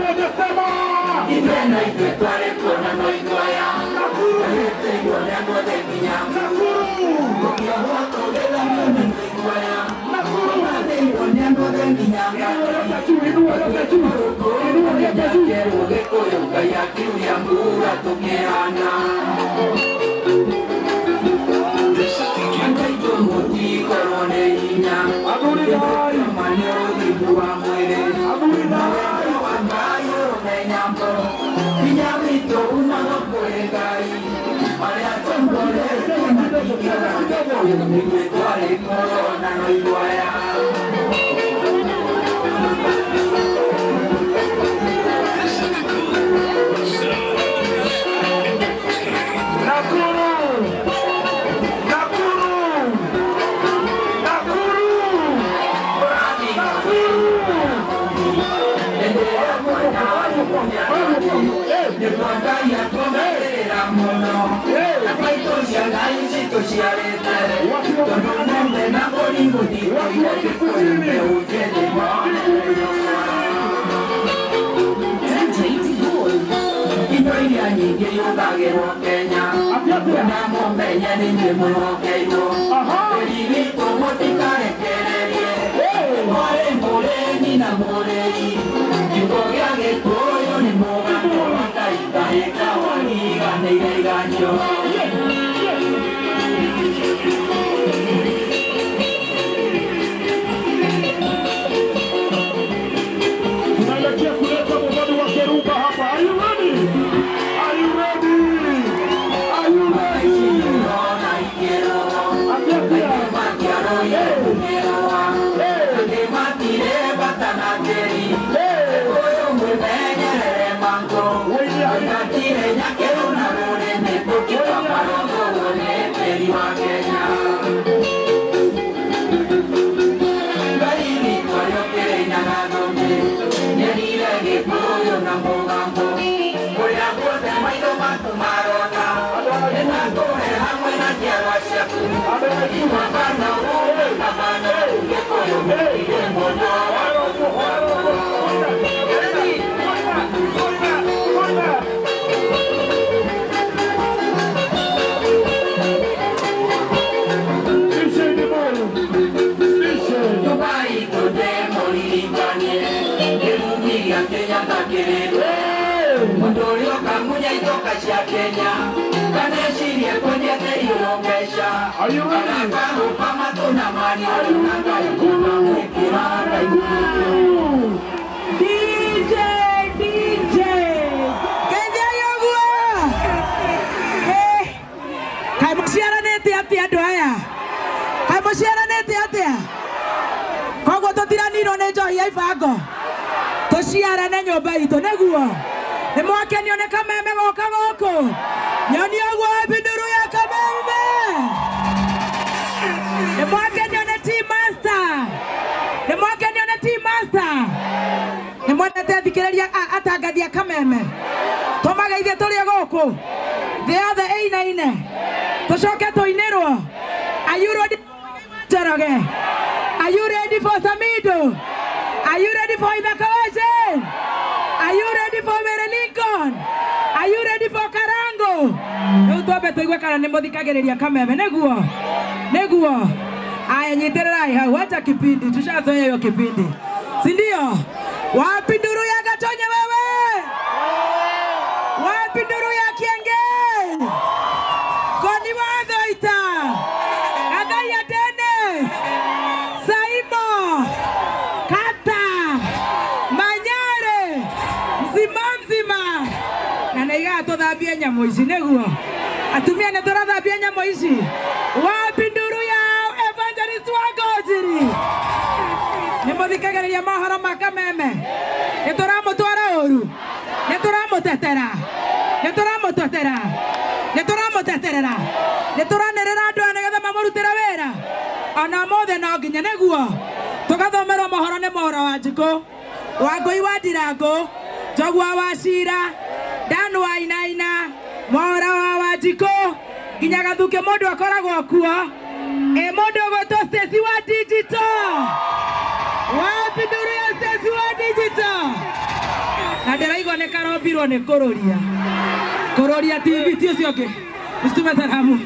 wanasema Ipenda itware kona noigwaya Ahete yone mwode kinyamu Mukia wako gela mwone noigwaya Mane yone mwode kinyamu Kero geko yoga ya kiu ya mbura tokeana Antaito muti korone inya Adurigai Manero dibuwa mwere Adurigai Wangayo menyambo Kinyamito unagokolegai Alea tombole Kimatikira Yumigwe kwale korona noiguaya Kenya, Kaneshiri, Konya, Teyogesha, Ayuno, Pamatuna, Mania, DJ, Kenya Yogua, Kaimosiana Neti Doya, Kaimosiana Neti, Kogo Tiranino Nejo, Yaifago, Toshiara Neno Baito, Negua. The more can you come and come on? Yanyago Biduru Yakamame. The more can you a team master. The more can you a team master. The more that the Kiradia Atagadia Kamame. Tomaga de Toriagoko. The other A9. Toshoka Toinero. Are you ready? Are you ready for Samido? Are you ready for evacuation? Are you ready for Mary Lincoln? Are you ready for Karango? Eu tô aberto igual cara nem pode cageria kameme negua. Aya nyiterai wacha kipindi tushazoea hiyo kipindi. Si ndio? Wapi nduru ya Gatonye wewe? Wapi nduru ya Kienge? Koni wadoita. Adaya Dennis. Saimo. Kata. Manyare. Mzima. Na naiga todhabia nyamo ici neguo. Atumia ne todhabia nyamo ici. Wapi nduru ya Evangelist Wangojiri? Nimodhikageria mahoro makameme. Nitoramutwara oru. Nitoramutetera. Nitoranerera andu nigetha mamurutira wira. Ona mothe no nginya neguo. Tugathomerwo mohoro ni mohoro wa Njiko, Wangui wa Ndirango, Njogua wa Cira, Dan wa Inaina, mohoro wa Wanjiko, nginya Gathuke mundu akoragwo kuo. Mundu gwetwo Stacy wa Digital. Wapi nduru ya Stacy wa Digital? Na Naderaigwa ne karombirwo ne Kororia TV tio cionke Mstume salamu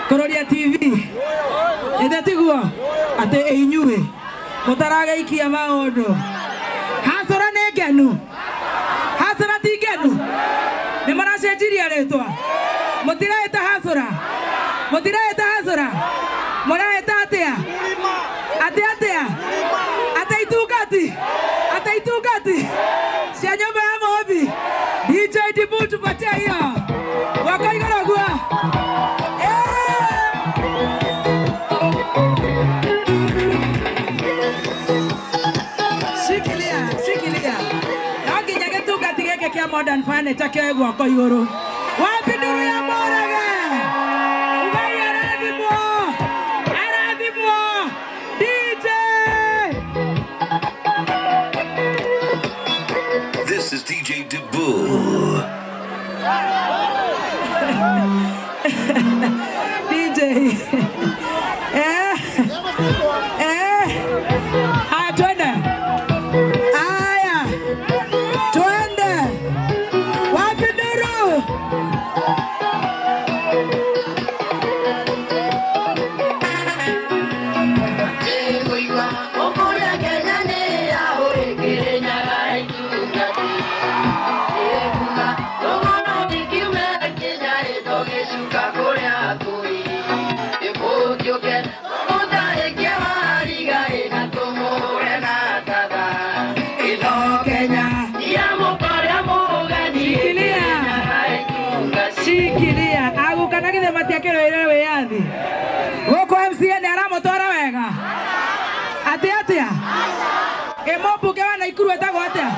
Kororia TV Ede tiguo ate inyue mutarage ikia maondo hasora negenu hasora tigenu ne maracenjiria retwa mutiraeta hasora muraeta atia Ataitugati cia nyumba ya Mobi DJ Dibutu patia hiyo wakaigoragua shikilia naginya gitugati geke kia modern furniture kia gwako iguru wapi nduru ya Moraga aradhimwo DJ. This is DJ Dibu. DJ. Twende. Aya. Twende. Wapi nduru? Shikilia agukana githe matiakero ire wiyathi goko MCA ni aramutwara wega atia emobuge wa Naikuru etagwo atia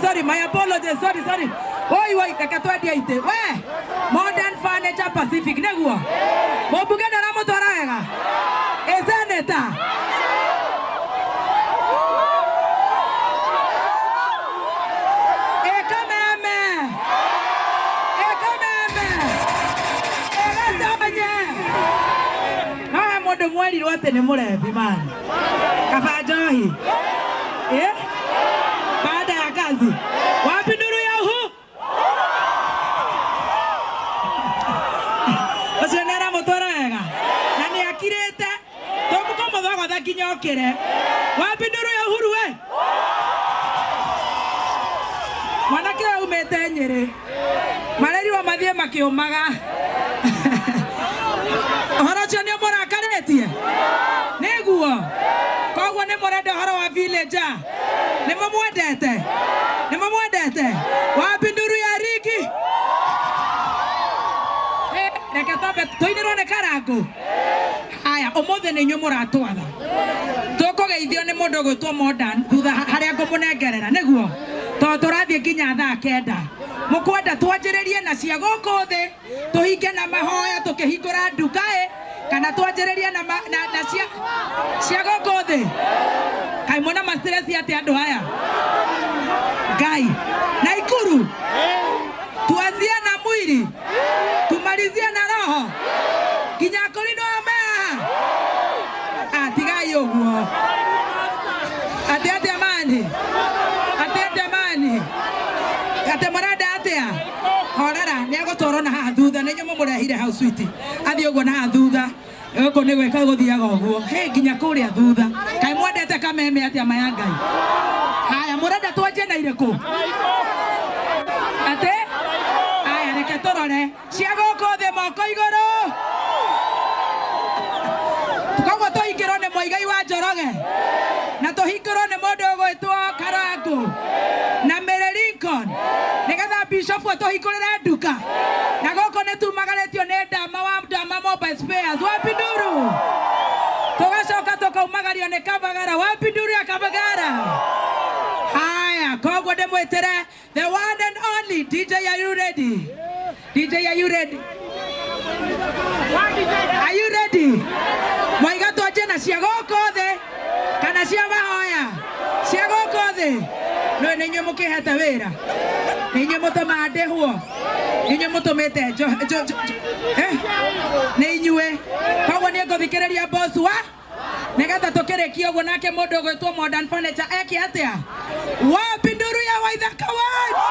sorry my apologies sorry oi kaka twendie ite we Modern Furniture Pacific neguo mobuge ni aramutwara wega eseneta mwali wote ni mulevi man kafajohi baada ya kazi wapi nduru ya uhu osionera motora wega na ni akirete tomuko mothogo thakinyokire wapi nduru ya uhuru we mwanake umete Nyeri mareri wa mathie makiumaga horocho ni mũrakaretie nĩguo koguo nĩ mũrenda ũhoro wa villager nĩ mũmwendete wapi nduru ya rigi reke tombe tũinĩrwo nĩ karangu haya ũmũthĩ nĩ inyuĩ mũratwatha tũkũgeithio nĩ mũndũ ũgwĩtwo Modern thutha harĩa ngũmũnengerera nĩguo tondũ tũrathiĩ nginya thaa 9 mukwenda twanjĩrĩrie na cia gũkũ thĩ tũhinge na mahoya tũkĩhingũra nduka kana twanjĩrĩrie na cia gũkũ thĩ kai mwana mastress ati andũ aya Ngai Naikuru tuanzie na mwili tumalizie na roho kinya kũrĩ no mea atigai ũguo ati amani ate marada atia horera ni agotoro na haha thutha ni nyumu murehire house suite athi uguo na haha thutha goko ni gweka guthiaga uguo he nginya kuria thutha kai mwendete kameme atia maya Ngai haya murenda twanjie na iriku ate aya reke torore cia goko the moko iguru tukagwo tuhingirwo ni Muigai wa Njoroge na tuhingirwo ni mundu ugwitwo Karangu na Mary Lincoln nigetha bishop atuhingurire nduka na goko ni tumagaretio ni Ndama Mobile Spares wapi nduru tugacoka tukaumagario ni Kabagara wapi nduru ya Kabagara haya koguo ndimwitire the one and only DJ. Are you ready? DJ, are you ready? Are you ready? Mwaiga twanjie na cia goko thĩ kana cia mahoya cia goko thĩ no nĩ inyuĩ mũkĩhete wĩra nĩ inyuĩ mũtũmaga ndĩhwo nĩ inyuĩ mũtũmĩte nĩ inyuĩ koguo nĩ ngũthikĩrĩria boss wa Negatha tukirekia uguo nake mundu gwitwo Modern Furniture eki atia wapi nduru ya Waithaka Watch